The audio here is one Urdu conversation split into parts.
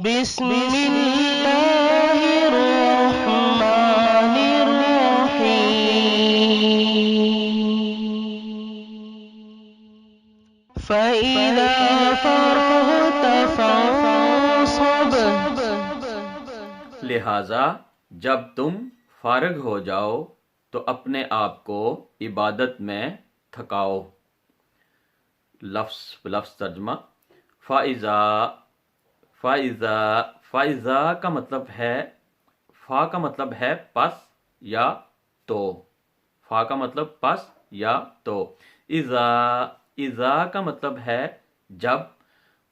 بسم اللہ الرحمن الرحیم فَإِذَا فَرَغْتَ فَانصَبْ، لہذا جب تم فارغ ہو جاؤ تو اپنے آپ کو عبادت میں تھکاؤ۔ لفظ بلفظ ترجمہ۔ فَإِذَا کا مطلب ہے، فا کا مطلب ہے پس یا تو، فا کا مطلب پس یا تو، اذا کا مطلب ہے جب،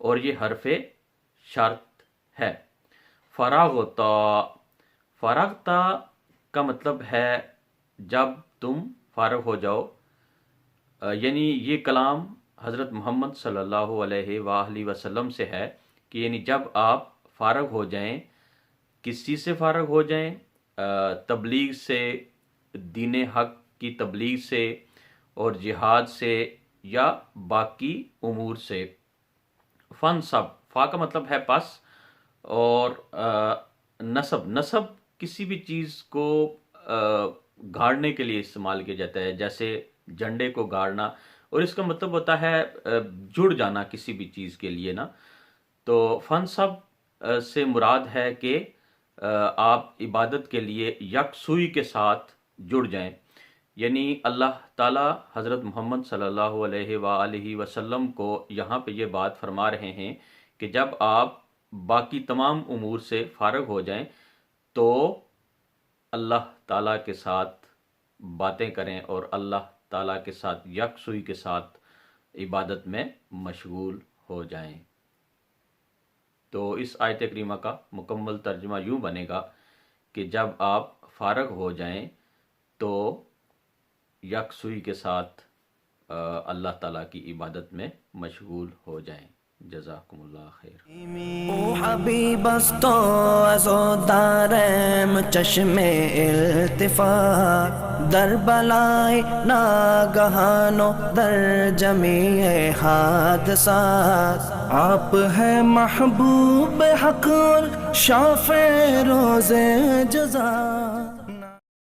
اور یہ حرف شرط ہے۔ فراغتا کا مطلب ہے جب تم فارغ ہو جاؤ، یعنی یہ کلام حضرت محمد صلی اللہ علیہ وآلہ وسلم سے ہے کہ یعنی جب آپ فارغ ہو جائیں، کس چیز سے فارغ ہو جائیں؟ تبلیغ سے، دین حق کی تبلیغ سے اور جہاد سے یا باقی امور سے۔ فنصب، فا کا مطلب ہے پس، اور نصب کسی بھی چیز کو گاڑنے کے لیے استعمال کیا جاتا ہے، جیسے جھنڈے کو گاڑنا، اور اس کا مطلب ہوتا ہے جڑ جانا کسی بھی چیز کے لیے نا۔ تو فنصب سے مراد ہے کہ آپ عبادت کے لیے یکسوئی کے ساتھ جڑ جائیں، یعنی اللہ تعالی حضرت محمد صلی اللہ علیہ وآلہ وسلم کو یہاں پہ یہ بات فرما رہے ہیں کہ جب آپ باقی تمام امور سے فارغ ہو جائیں تو اللہ تعالیٰ کے ساتھ باتیں کریں اور اللہ تعالیٰ کے ساتھ یکسوئی کے ساتھ عبادت میں مشغول ہو جائیں۔ تو اس آیت کریمہ کا مکمل ترجمہ یوں بنے گا کہ جب آپ فارغ ہو جائیں تو یکسوئی کے ساتھ اللہ تعالیٰ کی عبادت میں مشغول ہو جائیں۔ جزاکم اللہ خیر۔ او حبیب است و از و دارم چشم التفات، در بلای ناگہان و در جمیع حادثات، آپ ہے محبوب حق اور شافع روز جزا۔